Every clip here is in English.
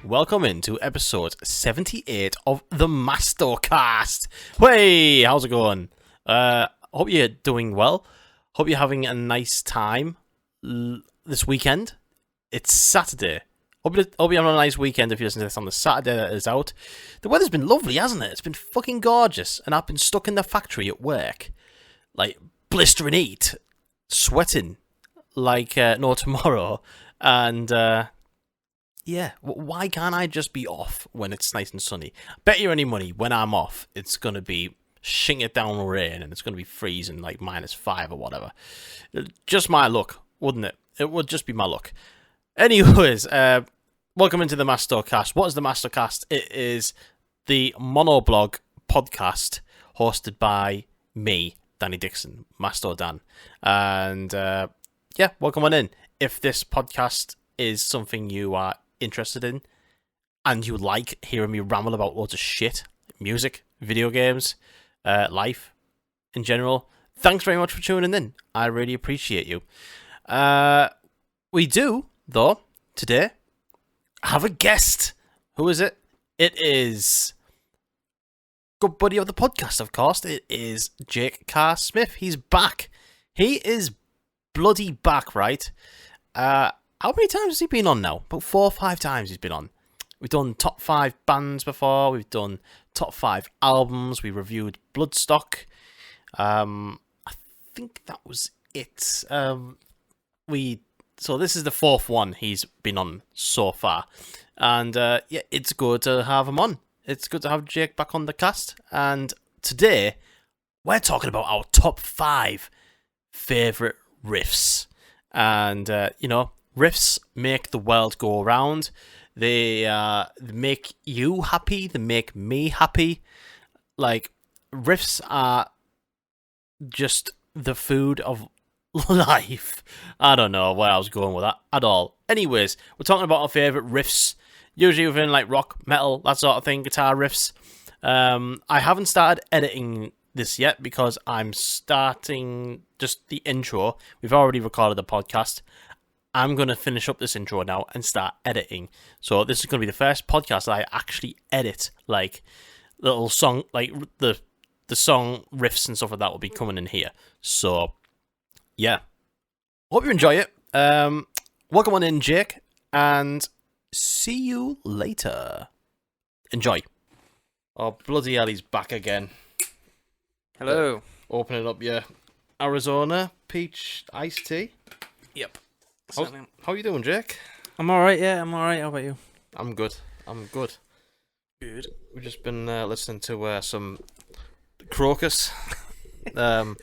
Welcome in to episode 78 of the MastoCast. Hey, how's it going? Hope you're doing well. Hope you're having a nice time this weekend. It's Saturday. Hope you're having a nice weekend if you listen to this on the Saturday that is out. The weather's been lovely, hasn't it? It's been fucking gorgeous. And I've been stuck in the factory at work. Like, blistering heat. Sweating like no tomorrow. And, yeah, why can't I just be off when it's nice and sunny? Bet you any money, when I'm off, it's going to be shing it down rain and it's going to be freezing like -5 or whatever. Just my luck, wouldn't it? It would just be my luck. Anyways, welcome into the MastoCast. What is the MastoCast? It is the monoblog podcast hosted by me, Danny Dixon, Masto Dan. And yeah, welcome on in. If this podcast is something you are interested in and you like hearing me ramble about loads of shit, music, video games, life in general, thanks very much for tuning in. I really appreciate you. We do, though, today have a guest. Who is it? It is good buddy of the podcast, of course. It is Jake Carr Smith. He's back. He is bloody back, right? How many times has he been on now? About 4 or 5 times he's been on. We've done top 5 bands before. We've done top 5 albums. We reviewed Bloodstock. I think that was it. So this is the 4th one he's been on so far. And yeah, it's good to have him on. It's good to have Jake back on the cast. And today, we're talking about our top 5 favourite riffs. And, you know, riffs make the world go round. They make you happy. They make me happy. Like, riffs are just the food of life. I don't know where I was going with that at all. Anyways, we're talking about our favourite riffs. Usually within, like, rock, metal, that sort of thing, guitar riffs. I haven't started editing this yet because I'm starting just the intro. We've already recorded the podcast. I'm going to finish up this intro now and start editing. So this is going to be the first podcast that I actually edit, like little song, like the song riffs and stuff like that will be coming in here. So yeah, hope you enjoy it. Welcome on in, Jake, and see you later. Enjoy. Oh, bloody hell, he's back again. Hello. Opening up your Arizona peach iced tea. Yep. How you doing, Jake? I'm alright, yeah, I'm alright. How about you? I'm good. Good. We've just been listening to some Crocus. We're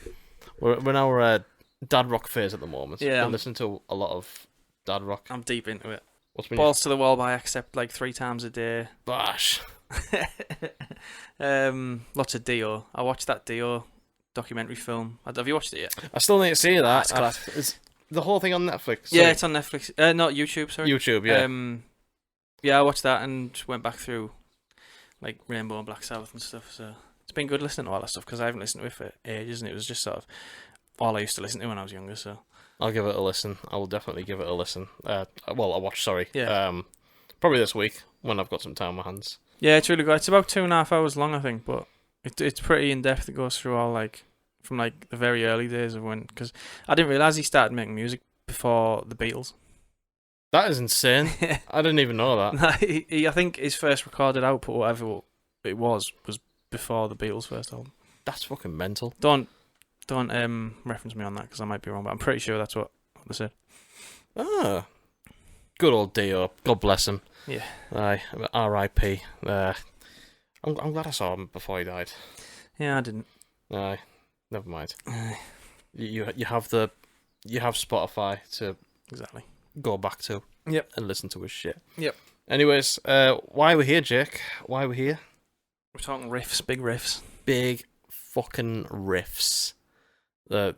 in our dad rock phase at the moment. Yeah. Been listening to a lot of dad rock. I'm deep into it. What's been Balls to the wall by Accept like 3 times a day. Bash. Lots of Dio. I watched that Dio documentary film. Have you watched it yet? I still need to see that. That's Is the whole thing on Netflix? Yeah, it's on Netflix. Not YouTube, sorry. YouTube, yeah. Yeah, I watched that and went back through like Rainbow and Black Sabbath and stuff. So it's been good listening to all that stuff because I haven't listened to it for ages, and it was just sort of all I used to listen to when I was younger. So I'll give it a listen. I will definitely give it a listen. Well, I'll watch. Sorry. Yeah. Probably this week when I've got some time on my hands. Yeah, it's really good. It's about 2.5 hours long, I think, but it's pretty in depth. It goes through all like from like the very early days of when, because I didn't realize he started making music before the Beatles. That is insane. I didn't even know that. I think his first recorded output, whatever it was before the Beatles' first album. That's fucking mental. Don't reference me on that because I might be wrong, but I'm pretty sure that's what they said. Ah, good old Dio. God bless him. Yeah. Aye, R.I.P. I'm glad I saw him before he died. Yeah, I didn't. Aye, never mind. You have Spotify to Exactly go back to. Yep. And listen to his shit. Yep. Anyways, why we're here, Jake? Why we're here? We're talking riffs, big riffs. Big fucking riffs. The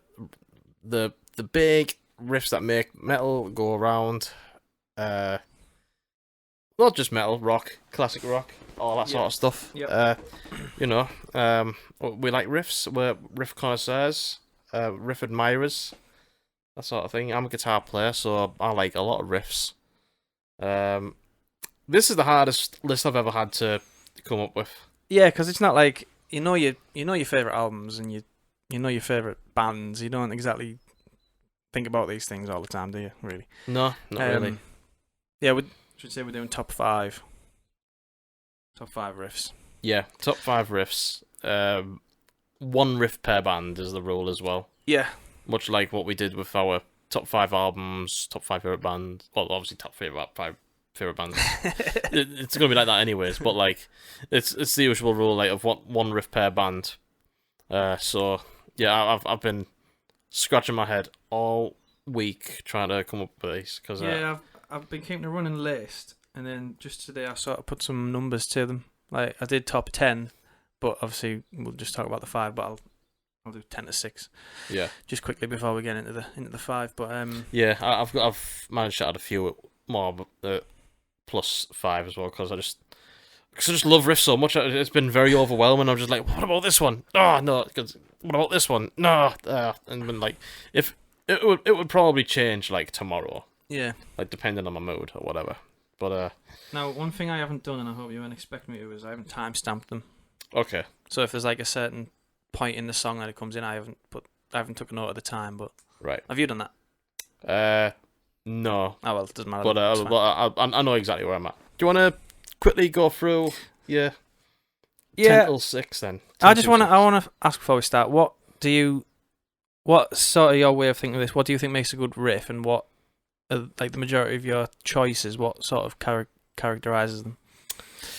big riffs that make metal go around. Not just metal, rock, classic rock, all that sort of stuff. Yep. You know, we like riffs. We're riff connoisseurs, riff admirers, that sort of thing. I'm a guitar player, so I like a lot of riffs. This is the hardest list I've ever had to come up with. Yeah, because it's not like you know your favorite albums and you know your favorite bands. You don't exactly think about these things all the time, do you? Really? No, not really. Yeah, we should say we're doing top 5. Top 5 riffs. Yeah, top 5 riffs. 1 riff per band is the rule as well. Yeah. Much like what we did with our top 5 albums, top 5 favorite bands. Well, obviously top 5 favorite bands. It's gonna be like that anyways. But like, it's the usual rule, like of 1 riff per band. So yeah, I've been scratching my head all week trying to come up with these because I've been keeping a running list, and then just today I sort of put some numbers to them. Like I did top 10, but obviously we'll just talk about the 5. But I'll do 10 to 6. Yeah. Just quickly before we get into the 5. But yeah, I've managed to add a few more plus 5 as well because I just love riffs so much. It's been very overwhelming. I'm just like, what about this one? Oh no, what about this one? No, and been like, if it would probably change like tomorrow. Yeah. Like depending on my mood or whatever. But now one thing I haven't done, and I hope you won't expect me to, is I haven't timestamped them. Okay. So if there's like a certain point in the song that it comes in, I haven't took a note of the time. But right. Have you done that? No. Oh well, it doesn't matter. But I know exactly where I'm at. Do you want to quickly go through? Yeah. 10 till 6 then. I want to ask before we start. What sort of your way of thinking of this? What do you think makes a good riff, and what like the majority of your choices? What sort of characterizes them?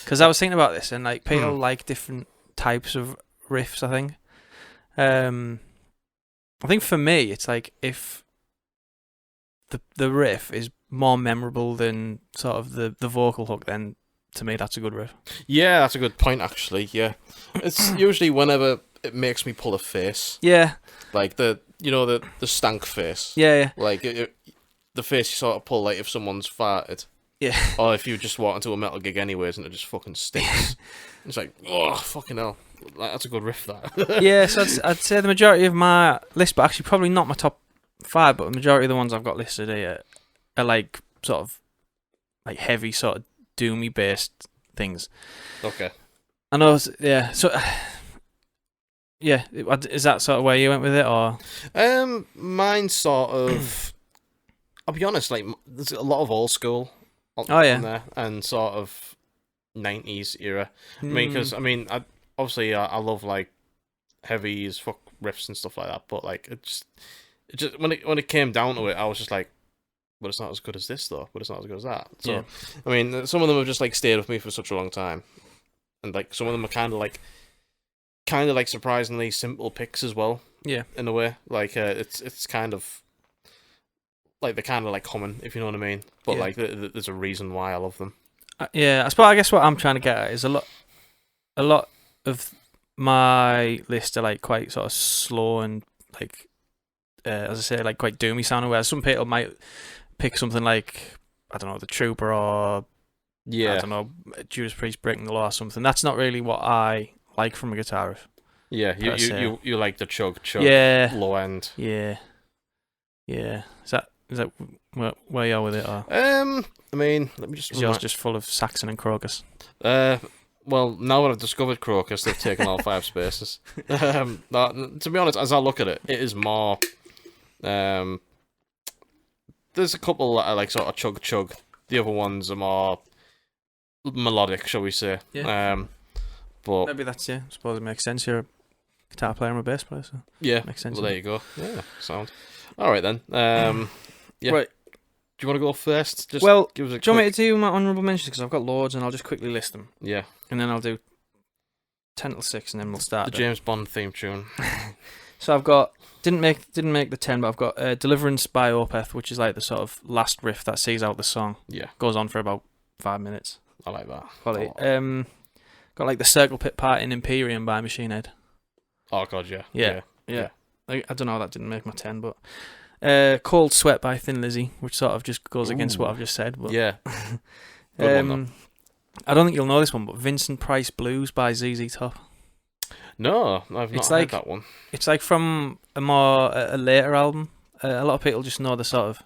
Because I was thinking about this, and like people like different types of riffs. I think for me, it's like if the riff is more memorable than sort of the vocal hook, then to me that's a good riff. Yeah, that's a good point actually. Yeah, it's usually whenever it makes me pull a face. Yeah, like the stank face. Yeah. Like the face you sort of pull like if someone's farted. Yeah. Or if you just walk into a metal gig anyways and it just fucking stinks. It's like, oh fucking hell, like, that's a good riff that. Yeah, so I'd say the majority of my list, but actually probably not my top 5, but the majority of the ones I've got listed here are like sort of like heavy sort of doomy based things. Okay. I know. Yeah. So. Yeah. Is that sort of where you went with it, or? Mine sort of. I'll be honest. Like, there's a lot of old school. On there, and sort of 90s era. I mean, because I obviously I love like heavy as fuck riffs and stuff like that. But like it just when it came down to it, I was just like, but it's not as good as this though. But it's not as good as that. So yeah. I mean, some of them have just like stayed with me for such a long time, and like some of them are kind of like surprisingly simple picks as well. Yeah. In a way, like it's kind of. Like they're kind of like common, if you know what I mean. But yeah. like, there's a reason why I love them. Yeah, I guess what I'm trying to get at is a lot of my list are like quite sort of slow and like, as I say, like quite doomy sounding. Whereas some people might pick something like I don't know, The Trooper or I don't know, Judas Priest Breaking the Law or something. That's not really what I like from a guitar riff. Yeah, you like the chug low end. Yeah. Is that where you are with it? Or? I mean, let me just. Is yours just full of Saxon and Crocus? Well, now that I've discovered Crocus, they've taken all 5 spaces. To be honest, as I look at it, it is more. There's a couple that are like sort of chug. The other ones are more melodic, shall we say? Yeah. But maybe that's I suppose it makes sense. You're a guitar player and a bass player, so yeah, makes sense. Well, there you go. Yeah, sound. All right then. Yeah. Right. Do you want to go first? Just give us a do you want me to do my honourable mentions? Because I've got loads, and I'll just quickly list them. Yeah. And then I'll do 10 till 6, and then we'll start the James Bond theme tune. So I've got didn't make the 10, but I've got Deliverance by Opeth, which is like the sort of last riff that sees out the song. Yeah. Goes on for about 5 minutes. I like that. Quality. Got like the Circle Pit Part in Imperium by Machine Head. Oh god, yeah. Yeah. I don't know how that didn't make my 10, but Cold Sweat by Thin Lizzy, which sort of just goes against what I've just said. But yeah. Good one, though. I don't think you'll know this one, but Vincent Price Blues by ZZ Top. No, I've not heard that one. It's like from a later album. A lot of people just know the sort of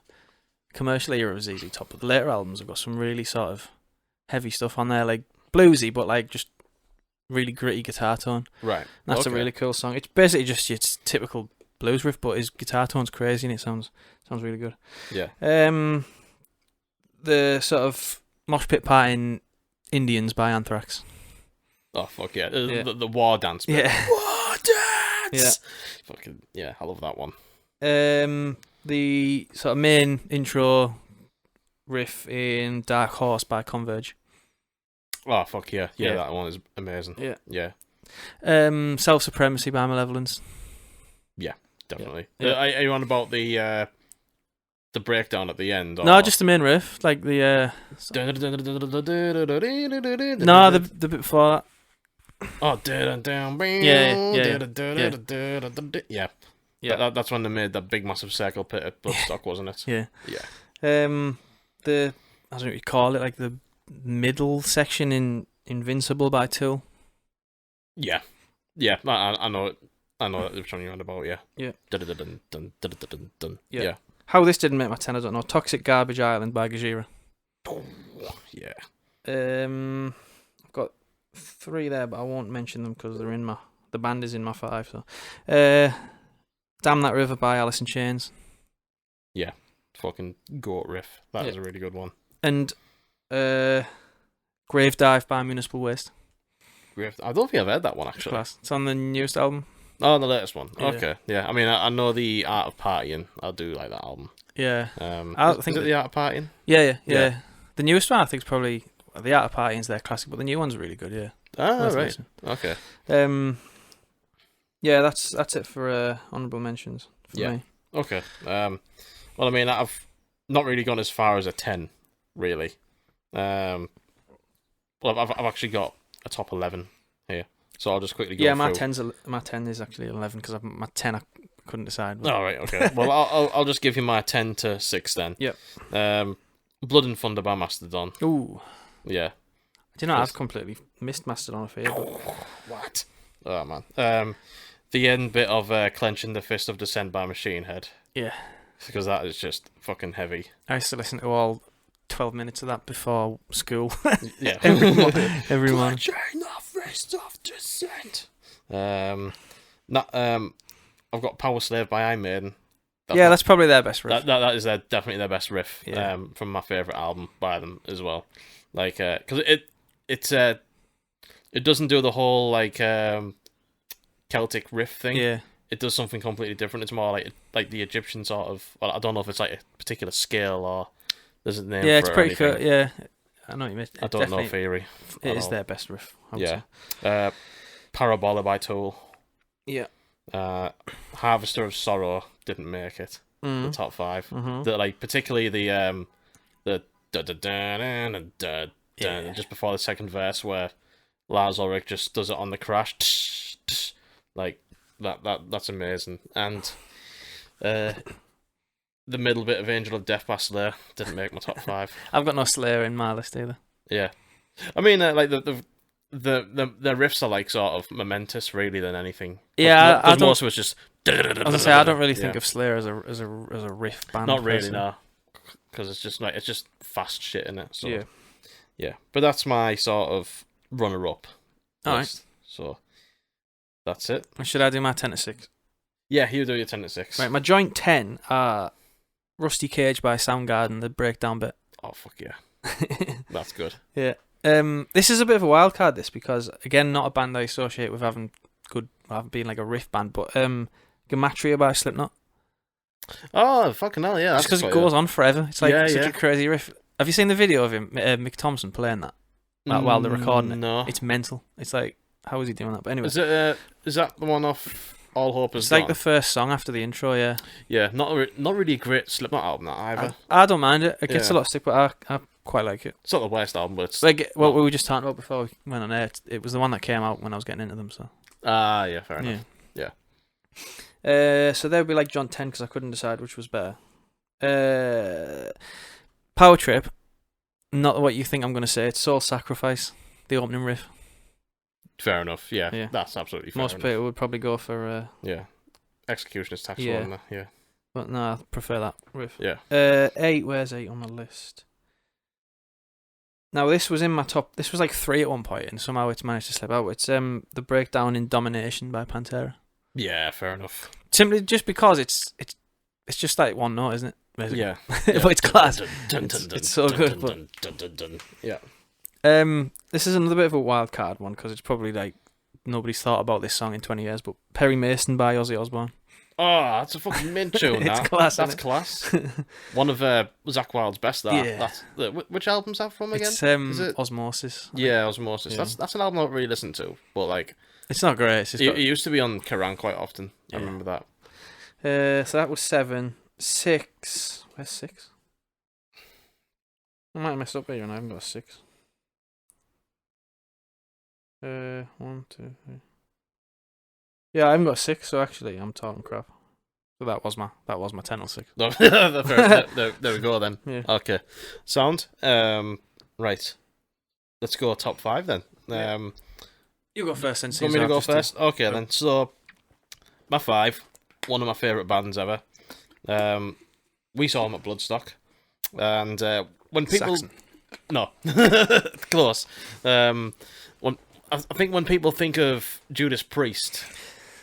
commercial era of ZZ Top, but the later albums have got some really sort of heavy stuff on there, like bluesy, but like just really gritty guitar tone. Right. That's a really cool song. It's basically just your typical blues riff, but his guitar tone's crazy and it sounds really good. Yeah. The sort of mosh pit partying Indians by Anthrax. Oh fuck yeah! The war dance. Bit. Yeah. War dance. Yeah. Fucking yeah! I love that one. The sort of main intro riff in Dark Horse by Converge. Oh fuck yeah! Yeah, Yeah. that one is amazing. Yeah. Yeah. Self Supremacy by Malevolence. Definitely. Yeah. Are you on about the breakdown at the end? Or... No, just the main riff, like the no, the bit before that. Oh, yeah. Yeah. That's when they made that big massive circle pit at Bloodstock, wasn't it? Yeah. Yeah. The I don't know what you call it, like the middle section in Invincible by Tool. Yeah. Yeah. I know it. I know which one you're on about. Yeah. Yeah. Yeah. How this didn't make my 10, I don't know. Toxic Garbage Island by Gajira. Yeah. I've got 3 there, but I won't mention them because they're in the band is in my 5. So, Damn That River by Alice in Chains. Yeah. Fucking goat riff. That is a really good one. And Grave Dive by Municipal Waste. I don't think I've heard that one actually. Class. It's on the newest album. Oh, the latest one. Yeah. Okay. Yeah. I mean, I know the Art of Partying. I do like that album. Yeah. I think is it the Art of Partying? Yeah. Yeah. The newest one I think is probably the Art of Partying's their classic, but the new one's really good. Yeah. Ah, Worth right. listening. Okay. Yeah, that's it for honourable mentions for me. Okay. Well, I mean, I've not really gone as far as a 10, really. Well, I've actually got a top 11 here, so I'll just quickly go. Yeah, through. my 10 is actually 11 because my 10 I couldn't decide. Oh, right. Okay. Well, I'll just give you my 10 to 6 then. Yep. Blood and Thunder by Mastodon. Ooh. Yeah. Do you know I've completely missed Mastodon of Fear. What? Oh man. The end bit of clenching the fist of Descent by Machine Head. Yeah. Because that is just fucking heavy. I used to listen to all 12 minutes of that before school. Yeah. Every morning. Clenching the fist of Descent. I've got Power Slave by Iron Maiden. That's probably their best riff. That is definitely their best riff. Yeah. From my favourite album by them as well. Like, because it doesn't do the whole like Celtic riff thing. Yeah. It does something completely different. It's more like the Egyptian sort of. Well, I don't know if it's like a particular scale or there's a name. Yeah, for it's it or pretty cool. anything. Yeah, I know what you mean. I don't know theory. It is their best riff. I would Yeah. say. Parabola by Tool. Yeah. Harvester of Sorrow didn't make it. The top 5. Mm-hmm. Like particularly the just before the second verse where Lars Ulrich just does it on the crash, like that's amazing. And the middle bit of Angel of Death by Slayer didn't make my top 5. I've got no Slayer in my list either. Yeah, I mean like the riffs are like sort of momentous really than anything. Yeah, I don't. Most of it's just. As I say, I don't really think of Slayer as a riff band. Not really, personally. no. Because it's just fast shit in it. So Yeah. yeah. But that's my sort of runner-up. All list. So that's it. Should I do my 10 to 6? Yeah, you do your 10 to 6. Right, my joint 10 are Rusty Cage by Soundgarden, the breakdown bit. Oh fuck yeah, that's good. Yeah. This is a bit of a wild card, this, because again, not a band I associate with having being like a riff band, but Gematria by Slipknot. Oh fucking hell, yeah. Just because it goes on forever. It's like such yeah. a crazy riff. Have you seen the video of him, Mick Thompson, playing that while they're recording it? No. It's mental. It's like, how is he doing that? But anyway, Is that the one off All Hope Is it's Gone? like the first song after the intro. Yeah. Yeah, not really a great Slipknot album that either. I don't mind it. It gets a Yeah. lot of stick, but I quite like it. It's not the worst album, but it's Like what we were just talking about before we went on air. It was the one that came out when I was getting into them. So yeah, fair enough. yeah. So there would be like John 10 because I couldn't decide which was better. Power Trip. Not what you think I'm going to say. It's Soul Sacrifice, the opening riff. Fair enough. Yeah, Yeah. that's absolutely fair Most enough. people would probably go for. Yeah, Executioner's Tax Yeah. Order. Yeah, But no, I prefer that riff. yeah. 8. Where's 8 on my list? Now this was in my top. This was like 3 at one point, and somehow it's managed to slip out. It's the breakdown in Domination by Pantera. Yeah, fair enough. Simply just because it's just like one note, isn't it? Basically. Yeah. But it's class. It's so good. But yeah. this is another bit of a wild card one because it's probably like nobody's thought about this song in 20 years. But Perry Mason by Ozzy Osbourne. Oh, that's a fucking mint tune. It's class. That's class. One of Zakk Wylde's best. Yeah. Which album's that from again? It's Is it Osmosis. Yeah, Osmosis. Yeah. That's an album I don't really listen to, but like It's not great. It's just it used to be on Kerrang quite often. Yeah. I remember that. so that was 7. 6. Where's 6? I might have messed up here and I haven't got a 6. 1, 2, 3. Yeah, I haven't got a 6, so actually I'm talking crap. So that was my 10 or 6. there we go then. Yeah. Okay. Sound. Right. Let's go top 5 then. You go first then. You want me to go first? Okay then. So my 5, one of my favourite bands ever. We saw them at Bloodstock, and when people Saxon. No, close. I think when people think of Judas Priest,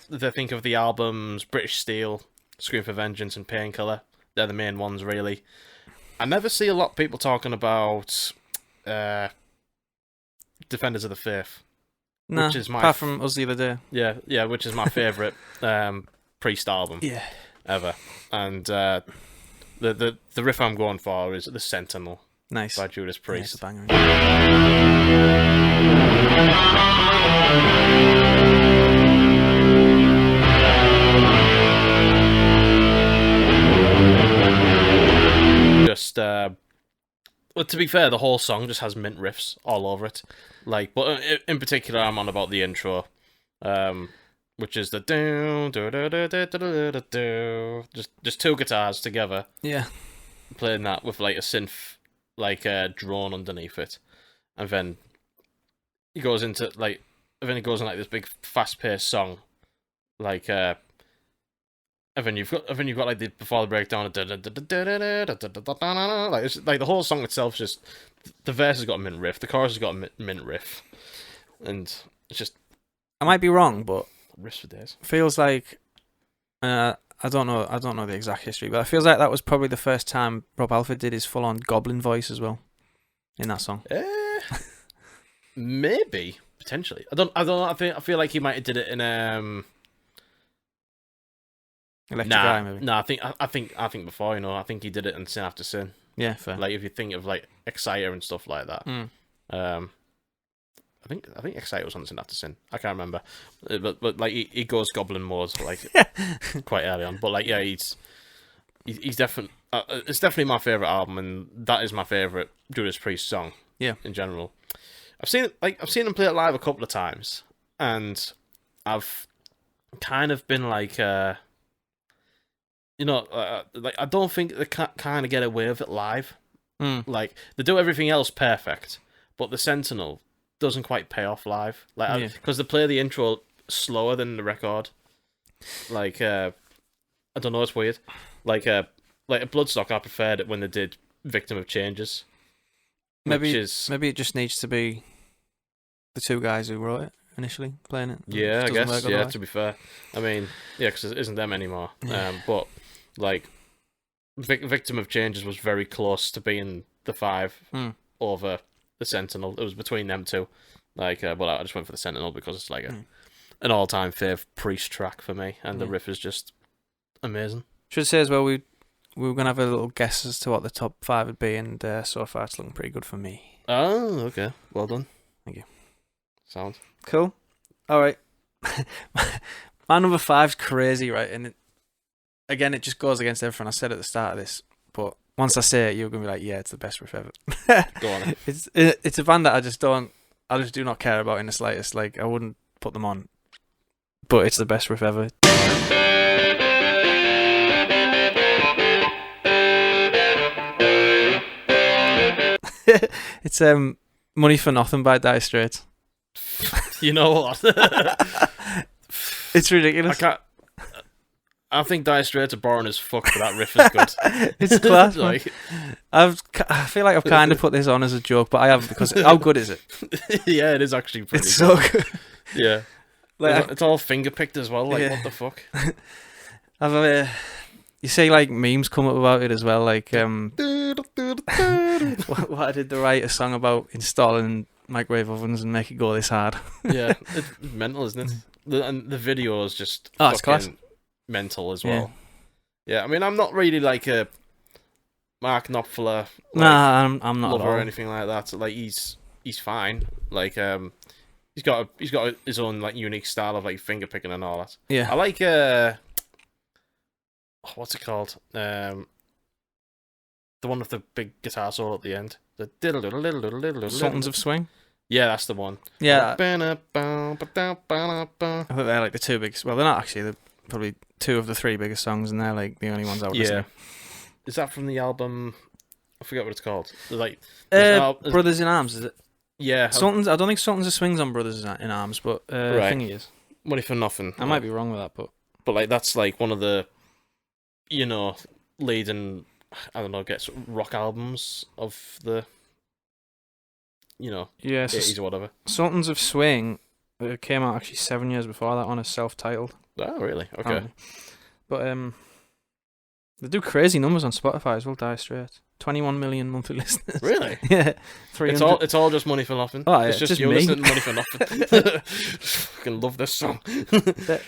they think of the albums British Steel, Scream for Vengeance, and Painkiller. They're the main ones, really. I never see a lot of people talking about Defenders of the Faith. No, which is my apart from us the other day. Yeah, which is my favourite Priest album ever. And the riff I'm going for is The Sentinel Nice. by Judas Yeah, Priest. it's a banger. Just well, to be fair, the whole song just has mint riffs all over it. Like, but in particular, I'm on about the intro, which is the do do do do do do do do. Just 2 guitars together, Yeah. playing that with like a synth, like drone underneath it, and then he goes into like, and then it goes in like this big fast-paced song, like and then you've got like the before the breakdown, like it's like the whole song itself. Just the verse has got a mint riff, the chorus has got a mint riff, and it's just I might be wrong, but riffs for days. feels like I don't know the exact history, but it feels like that was probably the first time Rob Halford did his full-on goblin voice as well in that song. Maybe potentially. I don't know. I feel like he might have did it in Electric Eye, maybe. No, I think before, I think he did it in Sin After Sin. Yeah, fair. Like if you think of like Exciter and stuff like that. I think Exciter was on Sin After Sin. I can't remember, but like he goes goblin mode like quite early on. But like yeah, he's definitely it's definitely my favorite album, and that is my favorite Judas Priest song. Yeah, in general, I've seen him play it live a couple of times, and I've kind of been like. Like I don't think they kind of get away with it live. Like they do everything else perfect, but the Sentinel doesn't quite pay off live. Like because they play the intro slower than the record. Like I don't know, it's weird. Like at Bloodstock, I preferred it when they did Victim of Changes. Maybe it just needs to be the 2 guys who wrote it initially playing it. Yeah, I guess. Yeah, to be fair, I mean, yeah, because it isn't them anymore. But like, Victim of Changes was very close to being the 5 over the Sentinel. It was between them 2. Like, but I just went for the Sentinel because it's like an all-time fave Priest track for me, and the riff is just amazing. Should say as well, we were gonna have a little guess as to what the top 5 would be, and so far it's looking pretty good for me. Oh, okay, well done. Thank you. Sound cool. All right, my number 5's crazy, right? And again, it just goes against everything I said at the start of this. But once I say it, you're gonna be like, "Yeah, it's the best riff ever." Go on. It's a band that I just do not care about in the slightest. Like I wouldn't put them on, but it's the best riff ever. It's Money for Nothing by Dire Straits. You know what? It's ridiculous. I think Dire Straits are boring as fuck, but that riff is good. It's class. Like, I feel like I've kind of put this on as a joke, but I have because how good is it? yeah, it is actually pretty It's good. so good. Yeah. Like, It's all finger picked as well. Like, Yeah. what the fuck? you see, like memes come up about it as well. Like, why did they write a song about installing microwave ovens and make it go this hard? Yeah, it's mental, isn't it? And the video is just It's class. fucking mental as well. Yeah, I mean, I'm not really like a Mark Knopfler Nah, I'm not at lover all. or anything like that. So, like, he's fine. Like, he's got his own like unique style of like finger picking and all that. Yeah, I like what's it called? The one with the big guitar solo at the end. The Sultans of Swing. Yeah, that's the one. Yeah, I I think they're like the two biggest. Well, they're not actually. They're probably two of the three biggest songs, and they're like the only ones I would listen Yeah. to. Is that from the album? I forget what it's called. Like, there's Brothers in Arms, is it? yeah, Sultans. I don't think Sultans of Swing's on Brothers in Arms, but I Right. think he is. Money for Nothing. I might be wrong with that, but But like, that's like one of the, leading, I don't know, gets rock albums of the, yeah. So 80s or whatever. Sultans of Swing came out actually 7 years before that on a self-titled. Oh, really? Okay. apparently. But they do crazy numbers on Spotify as well. Dire Straits, 21 million monthly listeners. Really? Yeah, 300. It's all just Money for Nothing. Oh, yeah, it's just just you me. listening to Money for Nothing. Fucking love this song.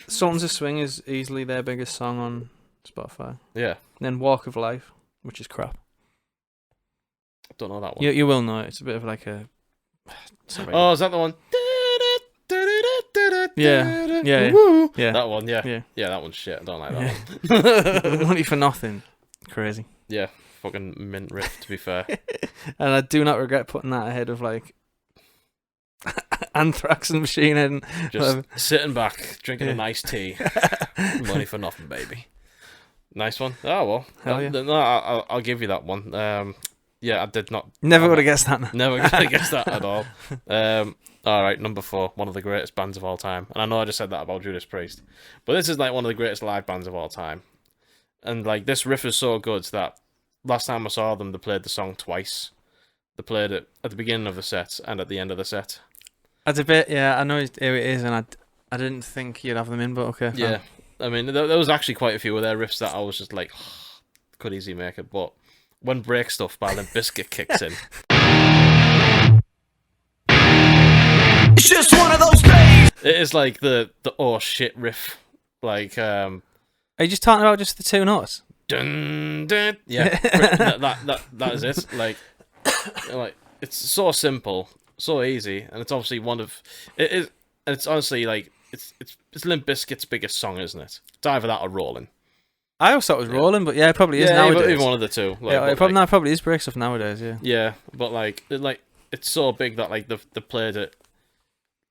Sultans of Swing is easily their biggest song on Spotify. Yeah, And then Walk of Life, which is crap. don't know that one. You will know it. It's a bit of like a. Sorry. Oh, is that the one? Yeah. Woo. Yeah. That one, yeah. Yeah. Yeah, that one's shit. I don't like that one. Money for Nothing. Crazy. Yeah, fucking mint riff, to be fair. And I do not regret putting that ahead of like Anthrax and Machine Head and Just whatever. sitting back, drinking Yeah. a nice tea. Money for Nothing, baby. Nice one. Oh, well. Hell yeah. No, I'll give you that one. Yeah, I did not. Never would have guessed that. Now. Never gonna guess that at all. All right, number 4, one of the greatest bands of all time. And I know I just said that about Judas Priest, but this is like one of the greatest live bands of all time. And like, this riff is so good that last time I saw them, they played the song twice. They played it at the beginning of the set and at the end of the set. That's a bit. Yeah, I know here it is, and I didn't think you'd have them in, but okay. Yeah, fine. I mean, there was actually quite a few of their riffs that I was just like, could easily make it. But when Break Stuff by Limp Bizkit kicks in, It's just one of those days. it is like the oh shit riff. Like, Are you just talking about just the two notes? dun, dun, yeah, that is it. Like it's so simple, so easy, and it's obviously one of it is. And it's honestly like it's Limp Bizkit's biggest song, isn't it? It's either that or Rolling. I always thought it was Rolling, but yeah, it probably is Yeah, nowadays. even one of the two. Like, yeah, but, it probably, like, no, it probably is Break Stuff nowadays. Yeah. yeah, but like it's so big that like they played it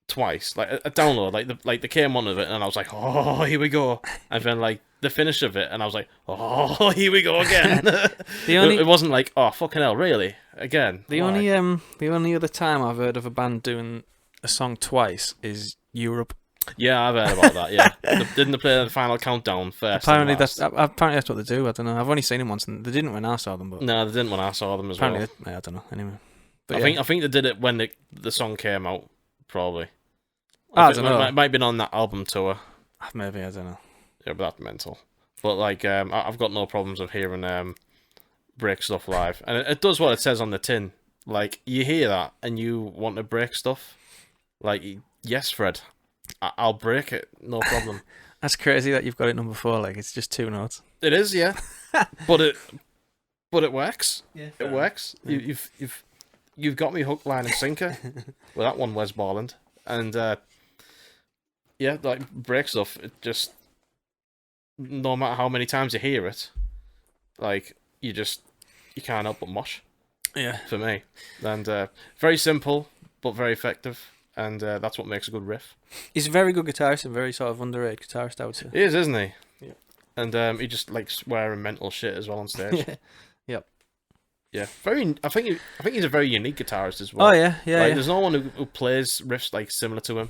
twice. Like a download, like they came on of it, and I was like, oh, here we go. And then like the finish of it, and I was like, oh, here we go again. It wasn't like, oh, fucking hell, really? Again. The Why? the only other time I've heard of a band doing a song twice is Europe. Yeah, I've heard about that. Yeah, didn't they play the Final Countdown first? Apparently and last? that's what they do. I don't know. I've only seen them once, and they didn't when I saw them. But No, they didn't when I saw them as apparently, well. I don't know. Anyway, but I think they did it when the song came out. Probably. I think don't know. It might have been on that album tour. maybe I don't know. Yeah, but that's mental. But like, I've got no problems of hearing Break Stuff live, and it does what it says on the tin. Like, you hear that and you want to break stuff. Like, yes, Fred, I'll break it, no problem. That's crazy that you've got it number 4. Like it's just two notes. It is, yeah, but it works. Yeah, It works. Yeah. You've got me hook, line, and sinker with that one, Wes Borland, and yeah, like Break Stuff. It just, no matter how many times you hear it, like you can't help but mosh. Yeah. For me, and very simple but very effective, and that's what makes a good riff. He's a very good guitarist and very sort of underrated guitarist, I would say. He is, isn't he? Yeah. And he just likes swearing mental shit as well on stage. Yep. Yeah, very. I think he's a very unique guitarist as well. Oh yeah, yeah. Like, yeah. there's no one who plays riffs like similar to him.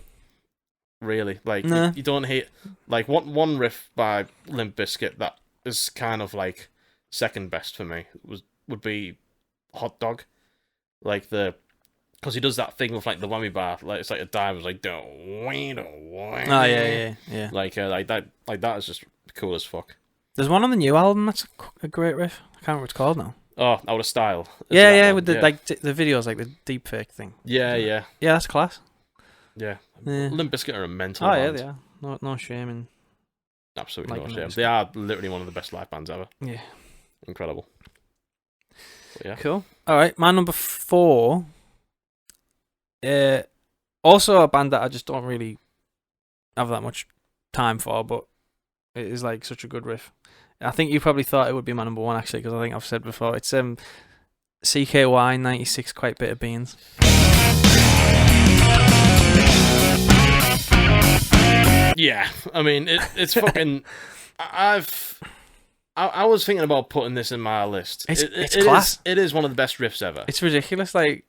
really. Like Nah. you don't hear like one riff by Limp Bizkit that is kind of like second best for me would be Hot Dog, like because he does that thing with like the whammy bar, like it's like a dive, it's like don't. Oh yeah. Like that is just cool as fuck. There's one on the new album that's a great riff. I can't remember what it's called now. Oh, Out of Style. Yeah, with the like the videos, like the deep fake thing. Yeah. That's class. Yeah. Yeah. Limp Bizkit are a mental Oh band. yeah, they are. No shame in. Absolutely Like no Limp shame. Bizkit. They are literally one of the best live bands ever. Yeah. Incredible. But yeah. Cool. All right, my number 4. Also a band that I just don't really have that much time for, but it is like such a good riff. I think you probably thought it would be my number 1 actually, because I think I've said before it's CKY 96 Quite Bitter Beans. Yeah, I mean it's fucking. I was thinking about putting this in my list. It's class. It is one of the best riffs ever. It's ridiculous. Like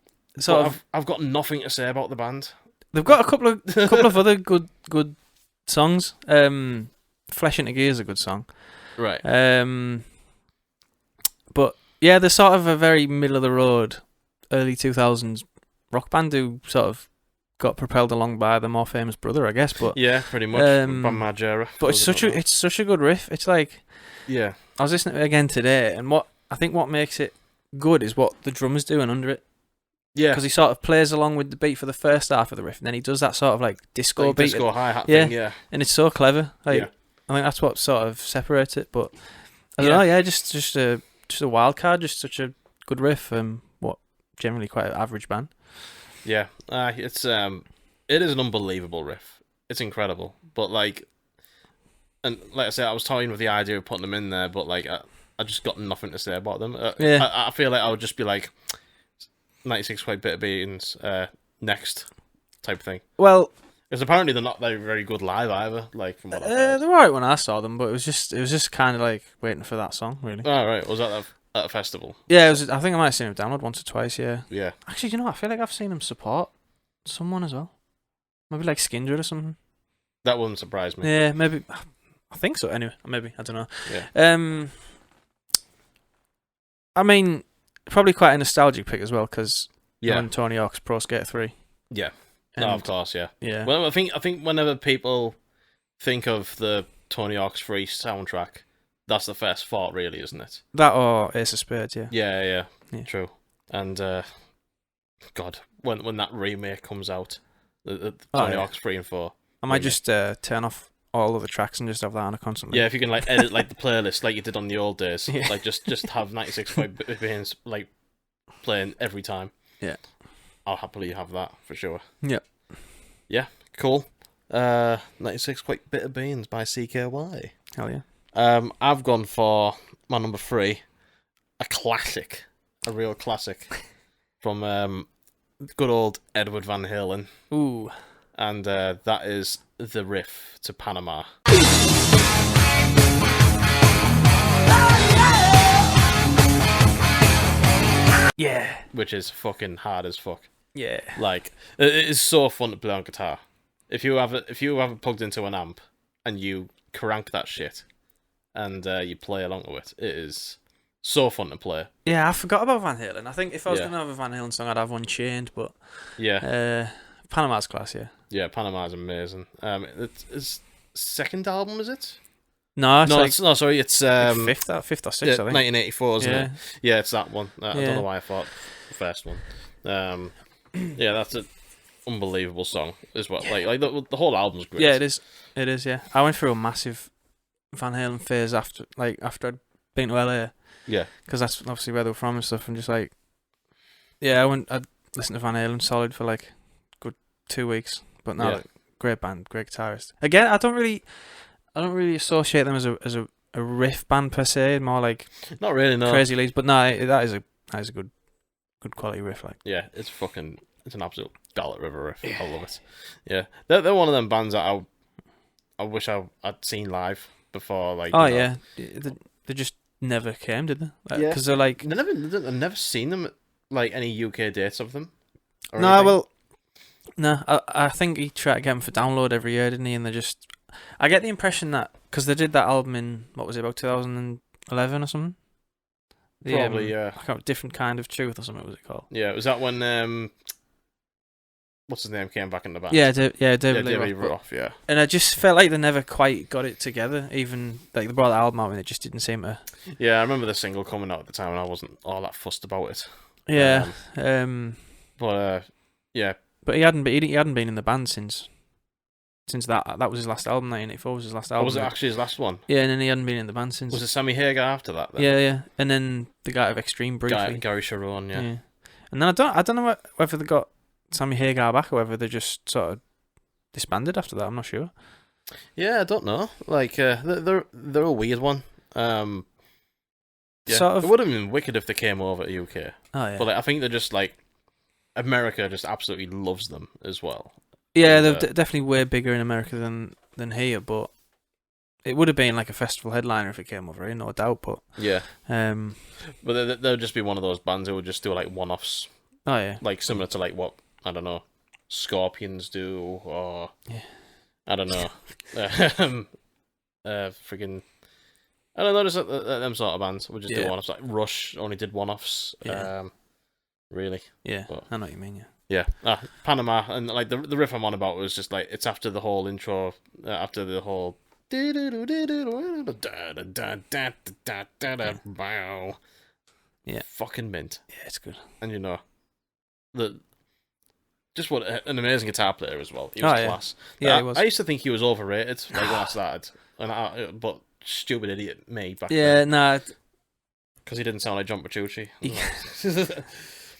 I've got nothing to say about the band. They've got a couple of other good songs. Flesh Into Gear is a good song. Right. But yeah, they're sort of a very middle of the road, early 2000s rock band who sort of got propelled along by the more famous brother, I guess. But Yeah, pretty much. Bam Margera. But it's such a good riff. It's like, yeah. I was listening to it again today, and what makes it good is what the drummer's doing under it. Yeah. Because he sort of plays along with the beat for the first half of the riff, and then he does that sort of like disco Like beat. disco hi-hat Yeah. thing, yeah. And it's so clever. Like, Yeah. I think that's what sort of separates it. But I don't know. Yeah, just a wild card. Just such a good riff. What generally quite an average band. Yeah. It is an unbelievable riff. It's incredible. But like, and like I said, I was toying with the idea of putting them in there, but like I just got nothing to say about them. Yeah. I feel like I would just be like 96 Quite Bitter Beans next type of thing. Well, because apparently they're not very good live either. Like from what I've they heard. were alright when I saw them, but it was just kind of like waiting for that song, really. Oh right, was that at a festival? Yeah, it was. I think I might have seen them download once or twice. Yeah. Yeah. Actually, you know what? I feel like I've seen them support someone as well. Maybe like Skindred or something. That wouldn't surprise me. Yeah, maybe. I think so. Anyway, maybe I don't know. Yeah. I mean, probably quite a nostalgic pick as well because Yeah. Tony Hawk's Pro Skater 3. Yeah. No, of course, yeah. Yeah. Well, I think whenever people think of the Tony Hawk's 3 soundtrack, that's the first thought, really, isn't it? That or Ace of Spades, yeah. Yeah. Yeah. True. And God, when that remake comes out, the Tony Hawk's 3 and 4. I might just turn off all of the tracks and just have that on a constantly. Yeah, if you can like edit like the playlist like you did on the old days, Yeah. like just have 96 Quite Beans like playing every time. Yeah. I'll happily have that for sure. Yep. Yeah, cool. 96 Quite Bitter Beans by CKY. Hell yeah. I've gone for my number 3, a classic, a real classic from good old Edward Van Halen, Ooh. and that is the riff to Panama, Yeah. which is fucking hard as fuck. Yeah. Like it is so fun to play on guitar. If you have it plugged into an amp and you crank that shit and you play along with it, it is so fun to play. Yeah, I forgot about Van Halen. I think if I was Yeah. going to have a Van Halen song, I'd have Unchained, but Yeah, Panama's class, yeah. yeah. Panama is amazing. It's second album, is it? No, it's No, like sorry, it's fifth or sixth, I think. 1984, isn't Yeah. it? Yeah, it's that one. I Yeah. don't know why I thought the first one. Yeah, that's an unbelievable song as well. Like the whole album's great. Yeah, it is. It is, yeah. I went through a massive Van Halen phase after I'd been to LA. Yeah. Because that's obviously where they were from and stuff, and just like, yeah, I'd listened to Van Halen solid for like good 2 weeks, but now Yeah. like, great band, great guitarist. Again, I don't really associate them as a riff band per se, more like Not really, no. crazy leads. But no, that is a good quality riff. Like, Yeah, it's an absolute ballad river riff. I love it. Yeah, they're one of them bands that I wish I'd seen live before. Like, oh you know. yeah, they just never came, did they? Yeah. Because they're like, I've never seen them at, like any UK dates of them. or no, anything. well, No, I think he tried to get them for download every year, didn't he? And they just, I get the impression that because they did that album in what was it, about 2011 or something. Probably, yeah. I can't remember, Different Kind of Truth or something was it called? Yeah, was that when what's his name came back in the band? Yeah, David Lee David Roth. Roth, yeah. And I just felt like they never quite got it together. Even like they brought the album out and it just didn't seem to. Yeah, I remember the single coming out at the time and I wasn't all that fussed about it. Yeah. Yeah. But he hadn't been in the band since that was his last album. 1984 was his last album. Was it actually his last one? Yeah, and then he hadn't been in the band since. Was it Sammy Hagar after that? Then? Yeah, and then the guy of Extreme briefly. Gary Sharon, yeah. And then I don't know whether they got Sammy Hagar back or whether they just sort of disbanded after that. I'm not sure. Yeah, I don't know. Like they're a weird one. Yeah, Sort of. It would have been wicked if they came over to UK. Oh yeah. But like, I think they're just like America just absolutely loves them as well. Yeah, And, they're definitely way bigger in America than here, but it would have been like a festival headliner if it came over here, no doubt. But yeah, um, but they'll just be one of those bands who would just do like one-offs, oh yeah, like similar to like what I don't know, Scorpions do, or yeah. I don't know, friggin'. I don't know, just them sort of bands would just do one-offs. Like Rush only did one-offs. Yeah. Really. Yeah, but, I know what you mean. Yeah. Panama, and like the riff I'm on about was just like it's after the whole intro, after the whole. Yeah. Fucking mint. Yeah, it's good. And you know, just what an amazing guitar player as well. He was class. Yeah, he was. I used to think he was overrated, like when I started, but stupid idiot me back Yeah, then. nah. Because he didn't sound like John Petrucci.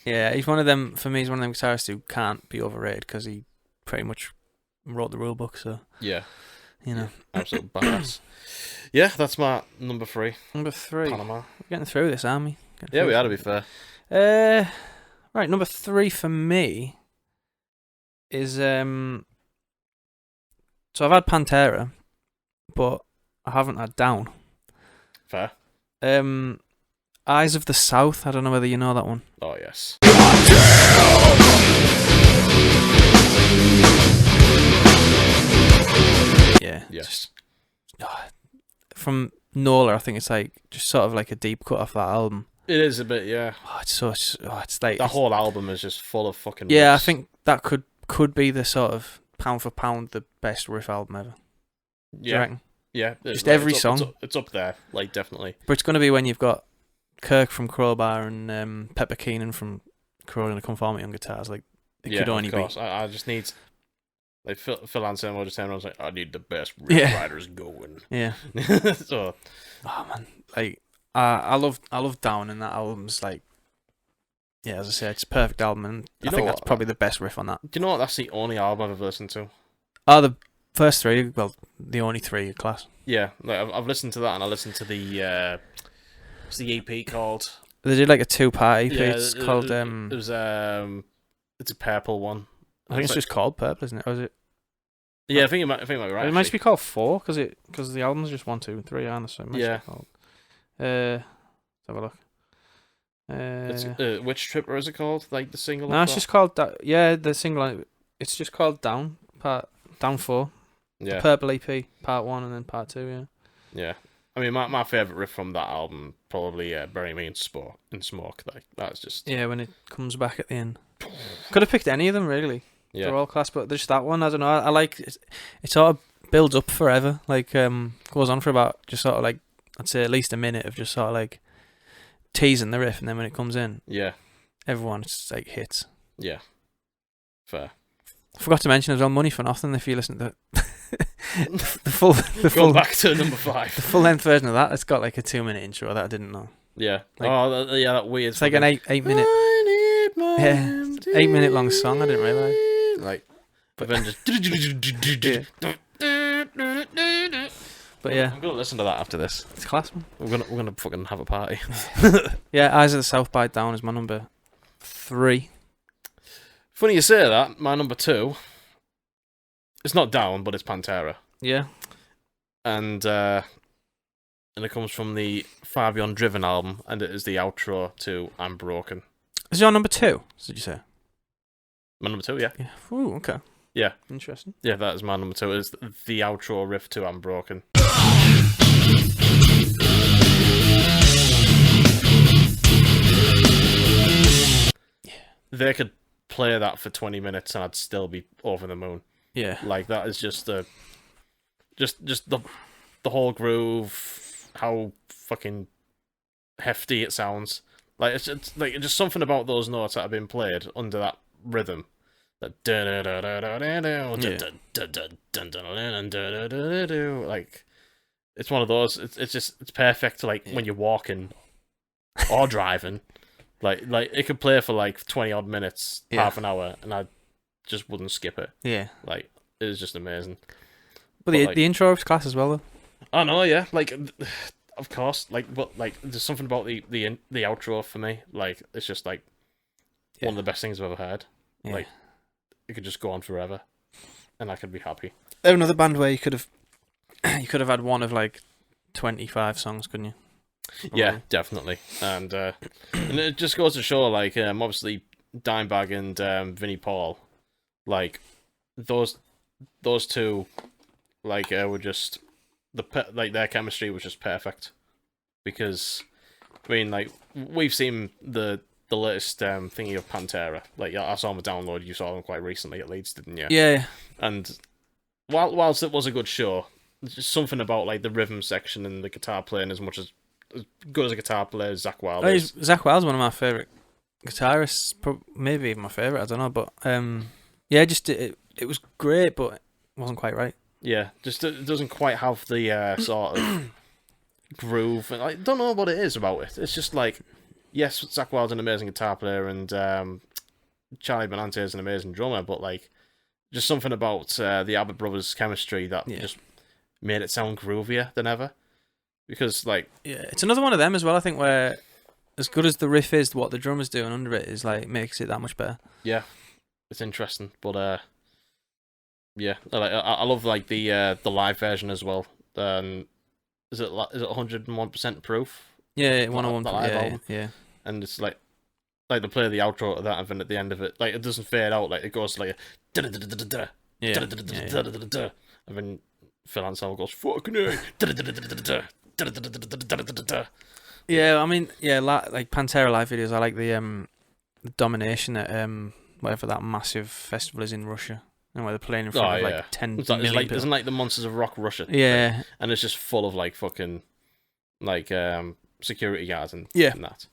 Yeah, he's one of them. For me, he's one of them guitarists who can't be overrated because he pretty much wrote the rule book. So yeah, you know, absolute badass. Yeah, that's my number 3. Number 3. Panama. We're getting through this, aren't we? Yeah, we are, to be fair. Right, number 3 for me is so I've had Pantera, but I haven't had Down. Fair. Eyes of the South. I don't know whether you know that one. Oh yes. Yeah. Yes. From Nola, I think it's like just sort of like a deep cut off that album. It is a bit, yeah. It's like The whole album is just full of fucking. Yeah, riffs. I think that could be the sort of pound for pound the best riff album ever. Do you reckon? Yeah. Just every song. It's up there, like definitely. But it's going to be when you've got Kirk from Crowbar and Pepper Keenan from Corroding the Conformity on guitars. Like, it could only of course. be. I just need. Like Phil Anselmo just saying, I was like, I need the best riff writers going. Yeah. So. Oh man, like I love Down, and that album's like, yeah, as I said, it's a perfect album, and I think that's probably the best riff on that. Do you know what? That's the only album I've ever listened to. Oh, the first 3, well, the only 3 are class. Yeah, like I've listened to that, and I listened to the what's the EP called? They did like a 2-part EP. Yeah, It's called it was it's a purple one. I think it's just called Purple, isn't it? Or is it? Yeah, I think it might be right. It might be called 4 because the album's just 1, 2, and 3, aren't they? So it might be called. Let's have a look. It's Which Tripper is it called? Like the single? No, it's just called the single. It's just called Down 4. Yeah. The Purple EP Part 1 and then Part 2. Yeah. Yeah. I mean, my favorite riff from that album probably "Bury Me in Smoke." Like that's just when it comes back at the end. Could have picked any of them really. Yeah. They're all class, but just that one, I don't know. I like it. It sort of builds up forever. Like goes on for about just sort of like I'd say at least a minute of just sort of like teasing the riff, and then when it comes in, everyone just like hits. Yeah. Fair. I forgot to mention as well, Money for Nothing. If you listen to the full Go back to number 5. The full length version of that, it's got like a 2-minute intro that I didn't know. Yeah. Like, that weird. It's like an 8-minute. Yeah, 8-minute long song. I didn't realise. Like, but then just. But yeah, I'm gonna listen to that after this. it's class, man. We're gonna fucking have a party. Yeah, Eyes of the South by Down is my number 3. Funny you say that. My number 2. It's not Down, but it's Pantera. Yeah. And it comes from the Far Beyond Driven album, and it is the outro to I'm Broken. Is your number 2? Did you say? My number 2, yeah. Yeah. Ooh, okay. Yeah. Interesting. Yeah, that is my number 2. Is the outro riff to I'm Broken. They could play that for 20 minutes and I'd still be over the moon. Yeah. Like, that is just the whole groove, how fucking hefty it sounds. Like, it's like just something about those notes that have been played under that rhythm. Like, like, it's one of those. It's perfect. Like when you're walking or driving. Like it could play for like 20 odd minutes, half an hour, and I just wouldn't skip it. Yeah. Like, it was just amazing. But the intro is class as well, though. I know, yeah. Like, of course. Like, but like, there's something about the outro for me. Like, it's just like one of the best things I've ever heard. Yeah. Like, it could just go on forever, and I could be happy. They're another band where you could have had one of like 25 songs, couldn't you? Yeah, definitely. And it just goes to show, like, obviously Dimebag and Vinnie Paul, like those two, like, were just their chemistry was just perfect. Because I mean, like, we've seen the latest thingy of Pantera. Like, I saw them a download. You saw them quite recently at Leeds, didn't you? Yeah. And whilst it was a good show, there's just something about like the rhythm section and the guitar playing as good as a guitar player as Zakk Wylde is. Zakk Wylde's one of my favourite guitarists, maybe even my favourite, I don't know, but yeah, just it was great, but it wasn't quite right. Yeah, just it doesn't quite have the sort of groove, and I don't know what it is about it. It's just like, yes, Zakk Wylde's an amazing guitar player, and Charlie Benante is an amazing drummer, but like, just something about the Abbott brothers' chemistry that just made it sound groovier than ever. Because, like... Yeah, it's another one of them as well, I think, where as good as the riff is, what the drummer's doing under it is, like, makes it that much better. Yeah, it's interesting, but, yeah, I love, like, the live version as well. Is it 101% proof? Yeah, 101%, yeah. And it's, like they play the outro to that, and then at the end of it, like, it doesn't fade out, like, it goes like a... And then Phil Anselmo goes, fucking A! Yeah, I mean, yeah, like Pantera live videos. I like the Domination at whatever that massive festival is in Russia, and where they're playing in front of like 10 million people. Isn't like the Monsters of Rock Russia? Yeah, thing? And it's just full of like fucking like security guards and that.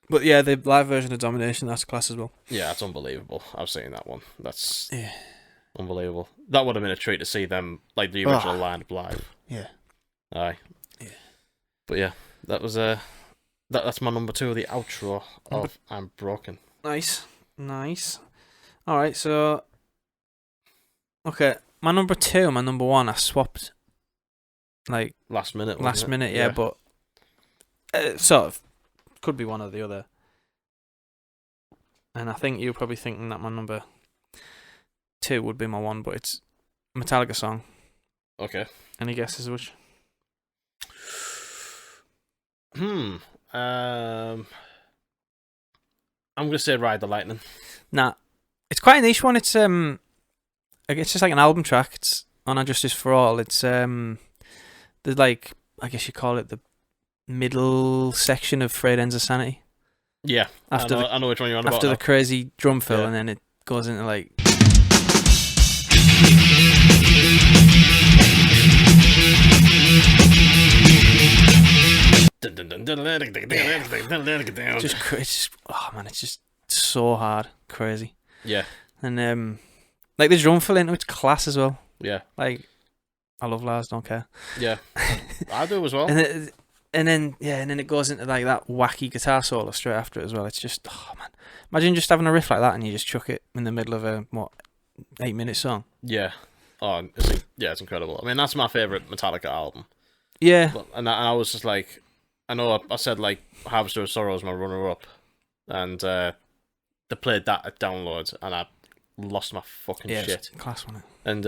But yeah, the live version of Domination, that's class as well. Yeah, that's unbelievable. I've seen that one. That's unbelievable. That would have been a treat to see them, like the original lineup live. Yeah. Aye. Yeah. But yeah, that was that's my number 2, the outro of I'm Broken. Nice. Alright, so okay, my number 2 and my number 1 I swapped like last minute, yeah, but sort of could be one or the other. And I think you're probably thinking that my number 2 would be my 1, but it's a Metallica song. Okay. Any guesses which? I'm gonna say Ride the Lightning. Nah, it's quite a niche one. It's just like an album track. It's on A Justice for All. It's the, like, I guess you call it the middle section of Frayed Ends of Sanity. Yeah, I know which one you're on about. After the crazy drum fill, and then it goes into like. It's just so hard, crazy. Yeah. And like the drum fill into it's class as well. Yeah. Like, I love Lars, don't care. Yeah, I do as well. And then it goes into like that wacky guitar solo straight after it as well. It's just, oh man, imagine just having a riff like that and you just chuck it in the middle of a 8-minute song. Yeah. Oh, it's incredible. I mean, that's my favorite Metallica album. Yeah. And I was just like, I know I said like Harvester of Sorrow is my runner-up, and they played that at Download, and I lost my fucking shit. Class, wasn't it? And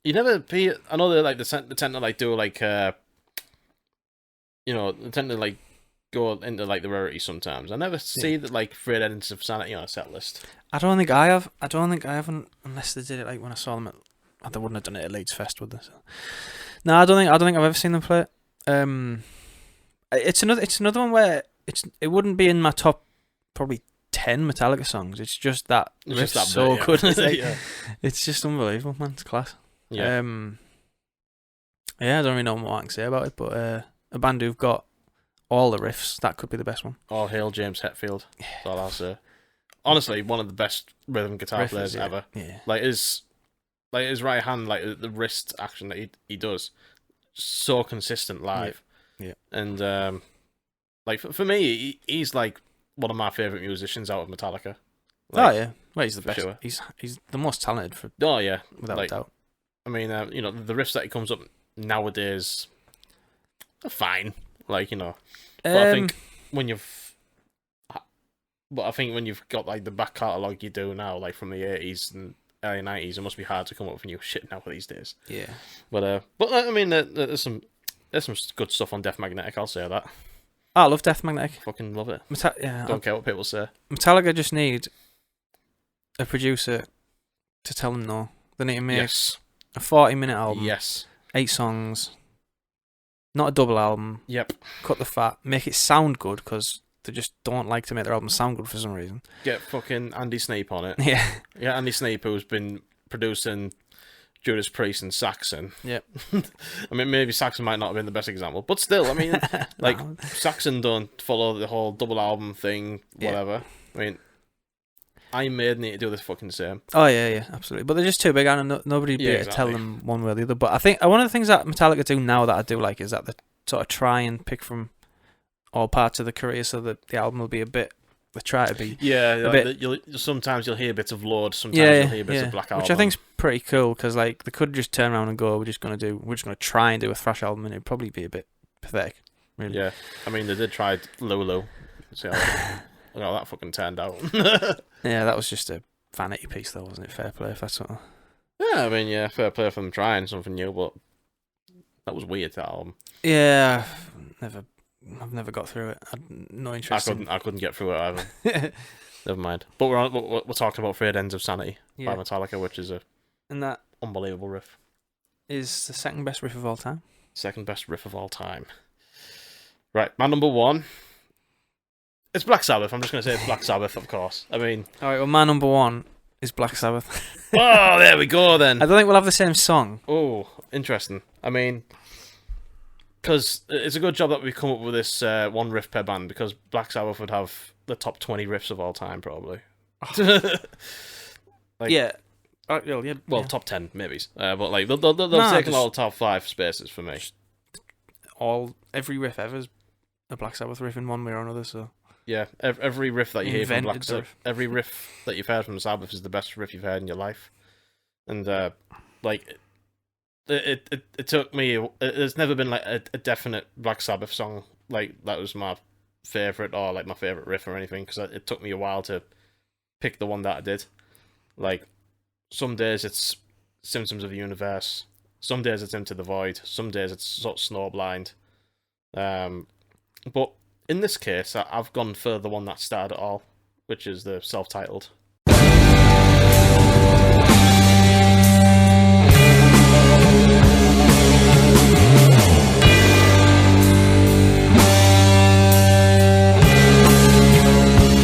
you never. I know they tend to like do like they tend to like go into like the rarity sometimes. I never see that like Frayed Ends of Sanity on a set list. I don't think I have. I don't think I haven't, unless they did it like when I saw them at. They wouldn't have done it at Leeds Fest, would they? So. No, I don't think I've ever seen them play it. It's another one where it wouldn't be in my top probably 10 Metallica songs. It's just that riff's that so bit, good. It's, like, yeah. it's just unbelievable, man. It's class. Yeah. Yeah, I don't really know what I can say about it, but a band who've got all the riffs, that could be the best one. All hail James Hetfield. That's all I'll say. Honestly, one of the best rhythm guitar players ever. Yeah. Like his right hand, like the wrist action that he does, so consistent live. Yeah. And like for me, he's like one of my favorite musicians out of Metallica. Like, Oh yeah, well he's the best. sure. He's the most talented for Oh yeah, without like, a doubt. I mean, you know, the riffs that he comes up nowadays are fine. Like, you know, but I think when you've got like the back catalogue you do now, like from the 80s and early 90s, it must be hard to come up with new shit now these days. Yeah. But I mean, there's some good stuff on Death Magnetic. I'll say that. I love Death Magnetic. Fucking love it. Yeah. Don't care what people say. Metallica just need a producer to tell them no. They need to make Yes. a 40-minute album. Yes. 8 songs. Not a double album. Yep. Cut the fat. Make it sound good, because they just don't like to make their albums sound good for some reason. Get fucking Andy Sneap on it. Yeah. Yeah, Andy Sneap, who's been producing Judas Priest and Saxon. Yep. I mean, maybe Saxon might not have been the best example, but still, I mean, like, No. Saxon don't follow the whole double album thing, whatever. I mean, Iron Maiden need to do this fucking same. Oh yeah, absolutely. But they're just too big, and nobody'd be able to tell them one way or the other. But I think one of the things that Metallica do now that I do like is that they sort of try and pick from all parts of the career, so that the album will be a bit. They try to be. Yeah, like sometimes you'll hear bits of Lord, sometimes you'll hear bits of Black Album, which I think's pretty cool, because like they could just turn around and go, we're just gonna try and do a thrash album, and it'd probably be a bit pathetic. Really. Yeah, I mean they did try Lulu. See how that fucking turned out. Yeah, that was just a vanity piece, though, wasn't it? Fair play if that's sort of. Yeah, I mean, yeah, fair play for them trying something new, but that was weird, that album. Yeah, I've never got through it. I had no interest. I couldn't get through it either. Never mind. But we're talking about Frayed Ends of Sanity by Metallica, which is a and that unbelievable riff. is the second best riff of all time. Second best riff of all time. Right, my number one. It's Black Sabbath. I'm just going to say it's Black Sabbath, of course. I mean... All right, well, my number one is Black Sabbath. Oh, there we go, then. I don't think we'll have the same song. Oh, interesting. I mean... Because it's a good job that we've come up with this one riff per band, because Black Sabbath would have the top 20 riffs of all time, probably. Like, yeah. Well, top 10, maybe. But like they'll take a lot of top 5 spaces for me. Every riff ever is a Black Sabbath riff in one way or another, so... Yeah, every riff that you hear from Black Invented Sabbath, every riff that you've heard from Sabbath is the best riff you've heard in your life. And like it took me. There's never been like a definite Black Sabbath song like that was my favorite or like my favorite riff or anything, because it took me a while to pick the one that I did. Like some days it's Symptoms of the Universe, some days it's Into the Void, some days it's sort of Snowblind. But in this case, I've gone for the one that started it all, which is the self-titled.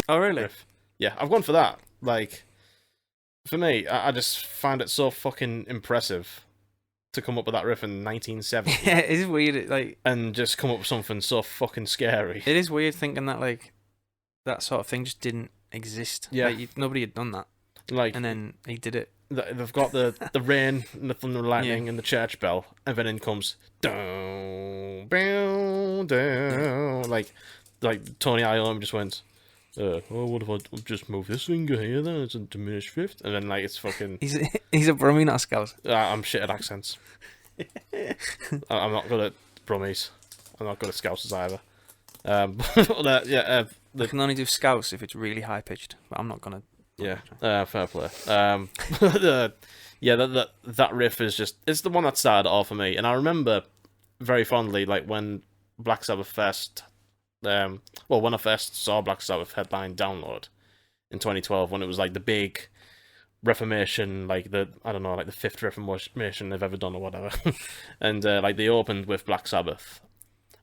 Oh, really? Yeah, I've gone for that. Like, for me, I just find it so fucking impressive to come up with that riff in 1970. Yeah, it is weird. And just come up with something so fucking scary. It is weird thinking that like that sort of thing just didn't exist. Yeah, like, nobody had done that. Like, and then he did it. They've got the rain and the thunder and lightning and the church bell, and then in comes down, down, down. Like Tony Iommi just went. What if I just move this finger here? Then it's a diminished fifth, and then like it's fucking. He's a Brummie, not a Scouse. I'm shit at accents. I'm not good at Brummies. I'm not good at Scousers either. I can only do Scouse if it's really high pitched, but I'm not gonna. Yeah, fair play. That riff is it's the one that started it all for me, and I remember very fondly like when Black Sabbath first when I first saw Black Sabbath headline Download in 2012, when it was like the big Reformation, like the fifth Reformation they've ever done or whatever, and like they opened with Black Sabbath,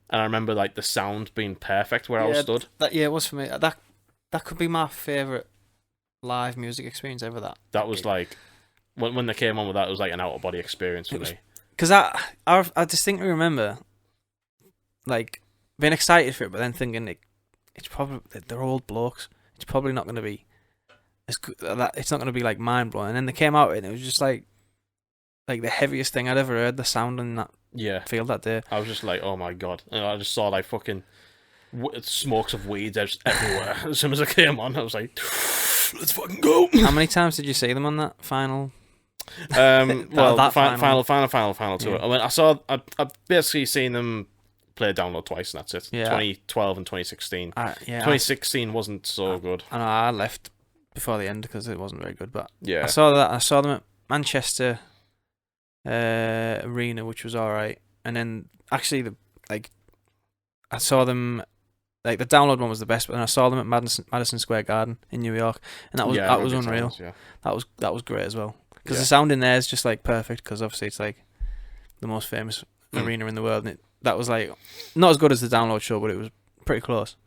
and I remember like the sound being perfect where I was stood. It was for me. That could be my favourite live music experience ever. That was like when they came on with that, it was like an out of body experience for me. Because I distinctly remember like being excited for it, but then thinking it's probably they're old blokes. It's probably not going to be as good. It's not going to be like mind blowing. And then they came out and it was just like the heaviest thing I'd ever heard. The sound in that field that day. I was just like, oh my god! And I just saw like fucking smokes of weeds everywhere. As soon as I came on, I was like, let's fucking go. How many times did you see them on that final? Final tour. Yeah. I mean, I've basically seen them play Download twice, and that's it. Yeah. 2012 and 2016. 2016 wasn't so good. I know I left before the end because it wasn't very good. But Yeah, I saw them at Manchester Arena, which was all right. And then actually I saw them. Like the Download one was the best, but then I saw them at Madison Square Garden in New York, and that was unreal. That was great as well, because the sound in there is just like perfect. Because obviously it's like the most famous arena in the world, and that was like not as good as the Download show, but it was pretty close.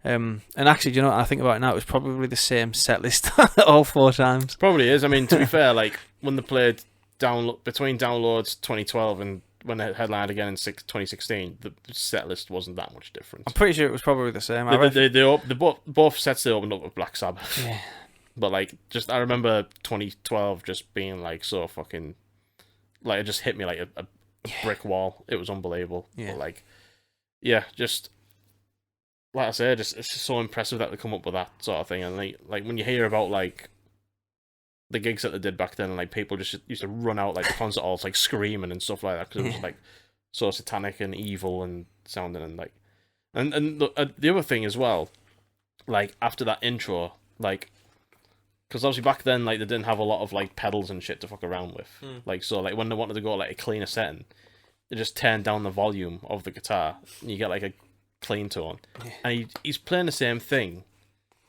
And actually, do you know what I think about it now? It was probably the same set list all 4 times. Probably is. I mean, to be fair, like when they played between Downloads 2012 and when they headlined again in 2016, the set list wasn't that much different. I'm pretty sure it was probably the same. Both sets they opened up with Black Sabbath. Yeah. But like, just I remember 2012 just being like so fucking, like it just hit me like a brick wall. It was unbelievable. Yeah. But like, yeah, just like I said, it's just so impressive that they come up with that sort of thing. And like when you hear about like the gigs that they did back then, and like people just used to run out like the concert halls like screaming and stuff like that because it was like so satanic and evil and sounding and like and the other thing as well, like after that intro, like because obviously back then like they didn't have a lot of like pedals and shit to fuck around with, like so like when they wanted to go like a cleaner setting, they just turned down the volume of the guitar and you get like a clean tone, and he's playing the same thing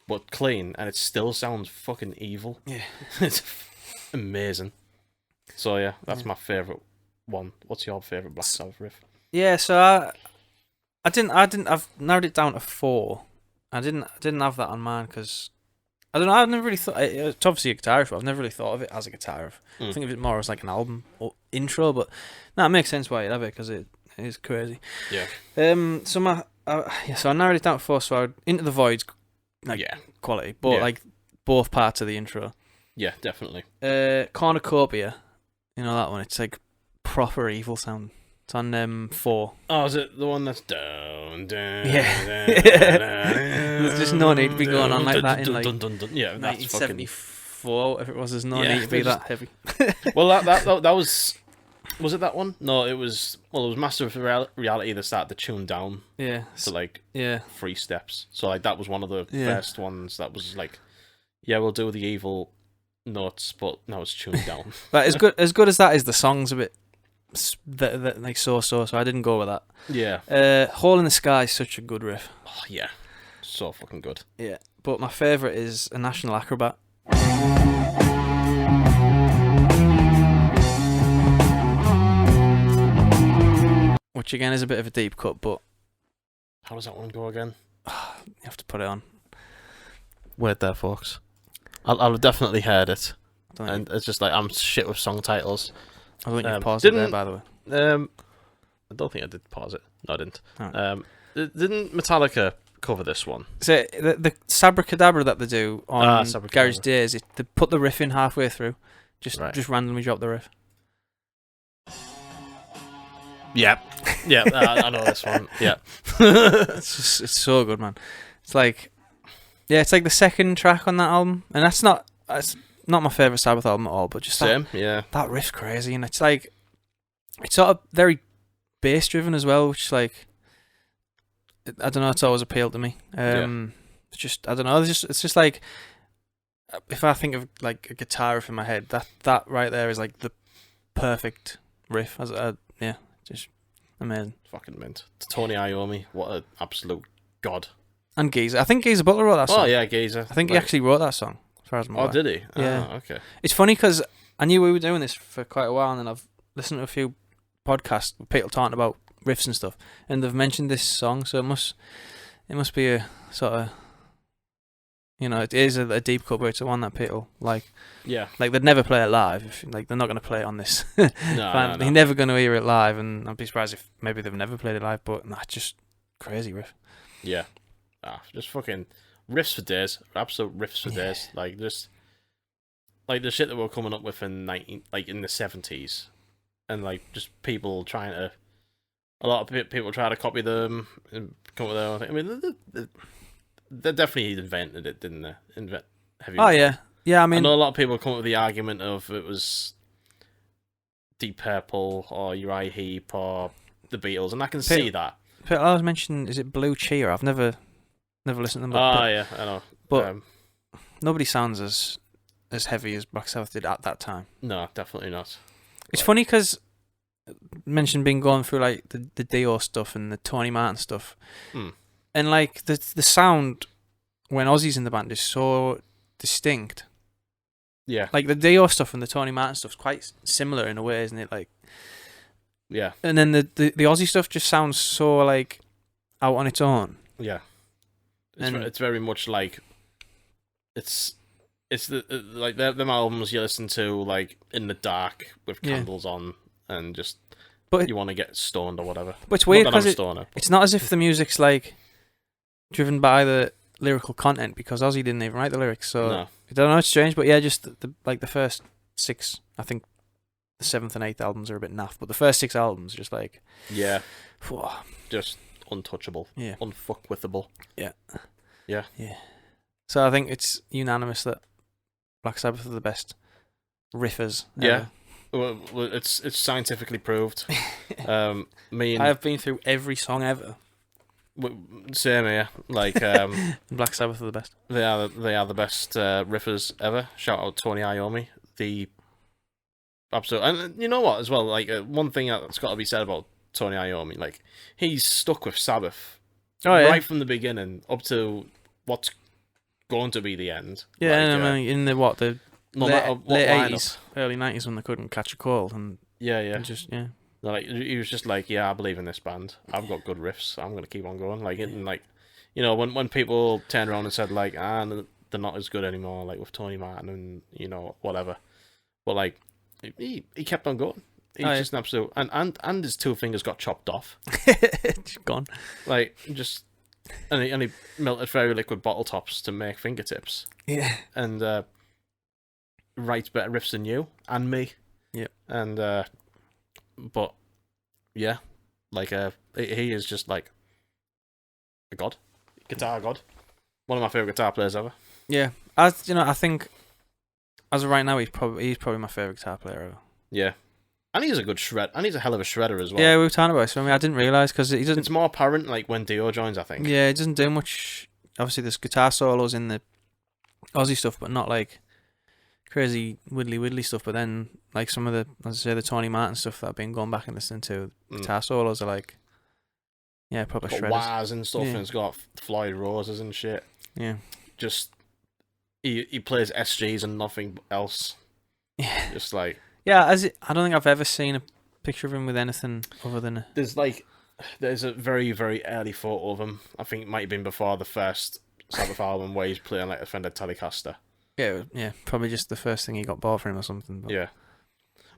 but clean, and it still sounds fucking evil. Yeah. It's amazing. So yeah, that's my favourite one. What's your favourite Black Sabbath riff? Yeah, so I've narrowed it down to 4. I didn't have that on mine because I don't know. I've never really thought it's obviously a guitar riff, but I've never really thought of it as a guitar riff. I think of it more as like an album or intro, but no, it makes sense why you'd have it because it is crazy. Yeah. So so I narrowed it down to 4. So Into the Void's quality, but like both parts of the intro. Yeah, definitely. Cornucopia, you know that one? It's like proper evil sound. It's on 4. Oh, is it the one that's down? Yeah. There's just no need to be going on like that in like 1974, whatever it was. There's no need to be that heavy. Well, that was it that one? No, it was Master of Reality that started to tune down. Yeah. To like 3 steps. So like that was one of the first ones that was like, yeah, we'll do the evil notes, but now it's tuned down. But as good as that is, the song's a bit like so. So I didn't go with that. Yeah. Hole in the Sky is such a good riff. Oh yeah, so fucking good. Yeah, but my favourite is A National Acrobat. Which again is a bit of a deep cut, but how does that one go again? You have to put it on. Wait there, folks. I've definitely heard it, and it's just like I'm shit with song titles. I think you paused it there, by the way. I don't think I did pause it. No, I didn't. Right. Didn't Metallica cover this one? So the Sabracadabra that they do on Sabracadabra. Garage Days, they put the riff in halfway through, just randomly drop the riff. Yep. Yeah, I know this one. Yeah. It's so good, man. It's like the second track on that album, and it's not my favourite Sabbath album at all, but just that riff's crazy, and it's like it's sort of very bass driven as well, which like I don't know, it's always appealed to me. It's just I don't know, it's just like if I think of like a guitar riff in my head, that right there is like the perfect riff. Just amazing. Fucking mint. Tony Iommi, what an absolute God. And Geezer. I think Geezer Butler wrote that song. Oh yeah, Geezer. I think he actually wrote that song, as far as I'm aware. Oh, did he? Yeah. Oh, okay. It's funny because I knew we were doing this for quite a while, and then I've listened to a few podcasts with people talking about riffs and stuff, and they've mentioned this song, so it must be a sort of, it is a deep cut, but it's the one that people like. Yeah. Like they'd never play it live. Like they're not going to play it on this. No, They're never going to hear it live, and I'd be surprised if maybe they've never played it live. But nah, just crazy riff. Yeah. Just fucking riffs for days. Absolute riffs for days. Like just like the shit that we're coming up with in in the 70s, and like just people trying to. A lot of people try to copy them and come up with their own thing. I mean, they definitely invented it, didn't they? Heavy Oh metal. yeah. I mean, I know a lot of people come up with the argument of it was Deep Purple or Uriah Heep or the Beatles, and I can see that. I was mentioning, is it Blue Cheer? I've never listened to them. Yeah, I know. But nobody sounds as heavy as Black Sabbath did at that time. No, definitely not. It's funny because mentioned being going through like the Dio stuff and the Tony Martin stuff, and like the sound when Ozzy's in the band is so distinct. Yeah, like the Dio stuff and the Tony Martin stuff is quite similar in a way, isn't it? Like, yeah, and then the Ozzy stuff just sounds so like out on its own. Yeah, it's very much like it's like them albums you listen to like in the dark with candles on. And just you want to get stoned or whatever. But it's weird because it's not as if the music's like driven by the lyrical content, because Ozzy didn't even write the lyrics. So no. I don't know, it's strange. But yeah, just the first 6, I think the 7th and 8th albums are a bit naff, but the first 6 albums just like just untouchable, unfuckwithable. Yeah. So I think it's unanimous that Black Sabbath are the best riffers. Yeah. Well, it's scientifically proved. I have been through every song ever. Same here. Like Black Sabbath are the best. They are the best riffers ever. Shout out Tony Iommi, the absolute. And you know what, as well, like one thing that's got to be said about Tony Iommi, like he's stuck with Sabbath right from the beginning up to what's going to be the end. Yeah, like, I mean, in the late lineup. 80s, early 90s, when they couldn't catch a cold, and like he was just like, I believe in this band. I've got good riffs. I'm gonna keep on going. Like and like, when people turned around and said like, they're not as good anymore, like with Tony Martin and whatever, but like he kept on going. He's just an absolute and his 2 fingers got chopped off. Just gone. Like just and he melted fairy liquid bottle tops to make fingertips. Yeah. And writes better riffs than you and me. Yeah. And but yeah, like he is just like a god, guitar god. One of my favorite guitar players ever. Yeah, I think as of right now, he's probably my favorite guitar player ever. Yeah, and he's a good shred, and he's a hell of a shredder as well. Yeah, we were talking about it. So I didn't realize because he doesn't. It's more apparent like when Dio joins, I think. Yeah, he doesn't do much. Obviously, there's guitar solos in the Aussie stuff, but not like crazy widdly stuff. But then, like some of the, as I say, the Tony Martin stuff that I've been going back and listening to, guitar solos are like, proper shredders. Wahs and stuff, and it's got Floyd Roses and shit. Yeah, just he plays SGs and nothing else. Yeah, just like I don't think I've ever seen a picture of him with anything other than there's a very, very early photo of him. I think it might have been before the first Sabbath album where he's playing like a Fender Telecaster. Yeah, probably just the first thing he got bought for him or something. But. Yeah,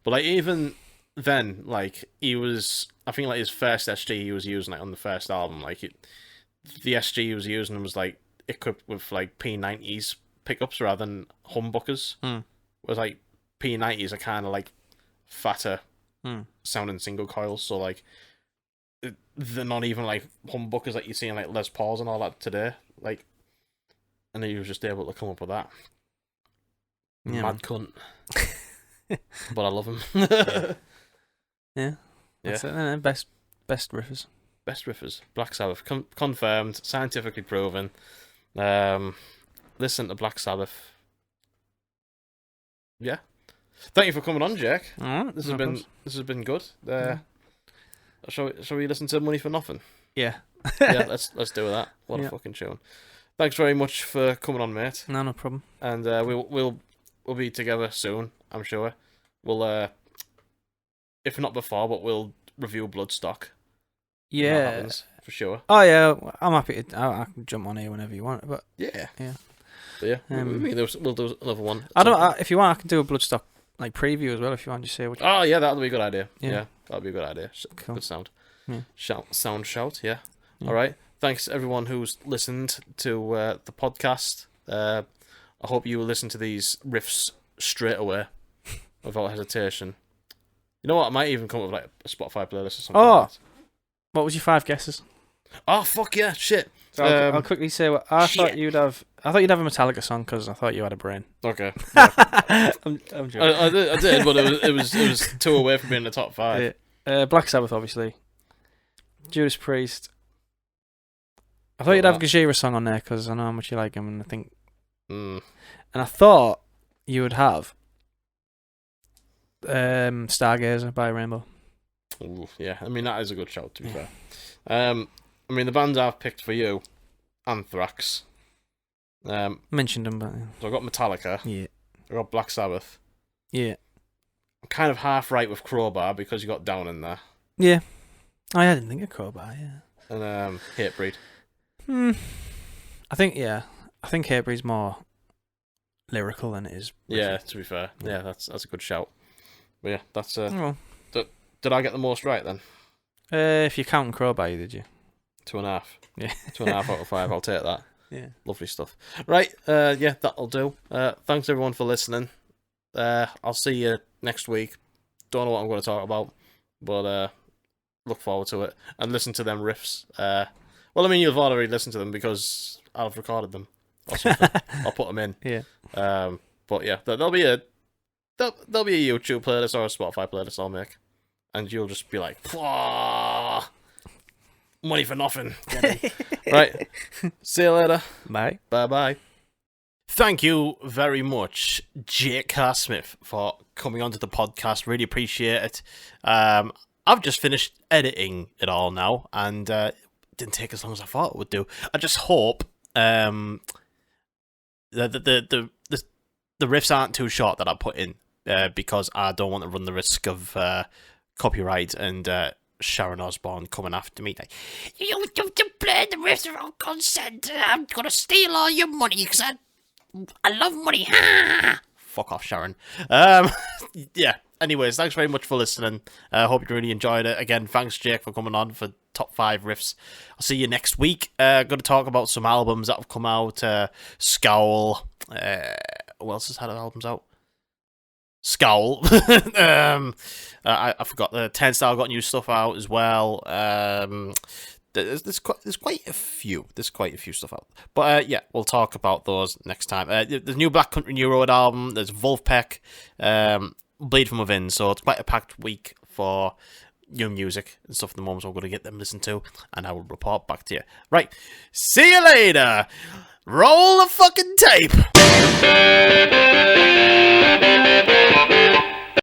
but like even then, like he was, I think like his first SG he was using like on the first album, like the SG he was using was like equipped with like P90s pickups rather than humbuckers. Whereas like P90s are kind of like fatter sounding single coils, so like they're not even like humbuckers that you see in like Les Pauls and all that today. Like, and he was just able to come up with that. Yeah, Mad cunt. But I love him. Yeah. That's it, best riffers. Best riffers. Black Sabbath. Confirmed. Scientifically proven. Listen to Black Sabbath. Yeah. Thank you for coming on, Jake. All right. This has been good. Shall we listen to Money for Nothing? Yeah. Yeah, let's do that. What a Yeah. fucking tune. Thanks very much for coming on, mate. No problem. And we'll be together soon, I'm sure. We'll if not before, but we'll review Bloodstock. When that Yeah. happens, for sure. Oh yeah, I'm happy to. I can jump on here whenever you want. But Yeah. Yeah. But yeah, Um, we'll do another one. I don't. If you want, I can do a Bloodstock like preview as well. If you want, just say what. Oh yeah, that'll be a good idea. Yeah. Yeah, that'll be a good idea. Cool. Good sound. Yeah. Shout. Yeah. Yeah. All right. Thanks everyone who's listened to the podcast. I hope you will listen to these riffs straight away, without hesitation. You know what? I might even come up with like a Spotify playlist or something. Oh. Like that. What was your 5 guesses? Oh fuck yeah! Shit. So I'll quickly say what I thought shit. you'd have. I thought you'd have a Metallica song because I thought you had a brain. Okay. I'm joking. I did, but it was 2 away from being in the top 5. Black Sabbath, obviously. Judas Priest. I thought you'd have Gajira song on there because I know how much you like him, and I think. Mm. And I thought you would have Stargazer by Rainbow. Ooh, yeah, I mean that is a good shout to be fair. I mean the bands I've picked for you, Anthrax. Mentioned them, but So I've got Metallica. yeah, I've got Black Sabbath. yeah, I'm kind of half right with Crowbar because you got Down in there, yeah. Oh, yeah, I didn't think of Crowbar. Yeah. and Hatebreed. I think Hatebreed's more lyrical than it is. Yeah, to be fair, yeah, that's a good shout. But yeah, that's Well, did I get the most right then? if you're counting Crowbar, did you? 2.5. Yeah. 2.5 out of 5. I'll take that. Yeah. Lovely stuff. Right, yeah, that'll do. Thanks everyone for listening. I'll see you next week. Don't know what I'm going to talk about, but look forward to it and listen to them riffs. Well, I mean, you've already listened to them because I've recorded them or something. I'll put them in. Yeah. But yeah, there'll be a YouTube playlist or a Spotify playlist I'll make, and you'll just be like, "Whoa, money for nothing." Right. See you later. Bye. Bye. Thank you very much, Jake Carr Smith, for coming onto the podcast. Really appreciate it. I've just finished editing it all now, and it didn't take as long as I thought it would do. I just hope the riffs aren't too short that I put in, because I don't want to run the risk of copyright and Sharon Osbourne coming after me like, you play the riffs without consent, I'm gonna steal all your money because I love money. Fuck off, Sharon. Yeah. Anyways, thanks very much for listening. I hope you really enjoyed it. Again, thanks, Jake, for coming on for top 5 riffs. I'll see you next week. Going to talk about some albums that have come out. Scowl. Who else has had albums out? Scowl. I forgot. The 10 Style got new stuff out as well. There's quite a few. There's quite a few stuff out. But yeah, we'll talk about those next time. There's new Black Country New Road album. There's Wolfpack. Bleed From Within. So it's quite a packed week for new music and stuff at the moment. So I'm going to get them listened to, and I will report back to you. Right. See you later. Roll the fucking tape.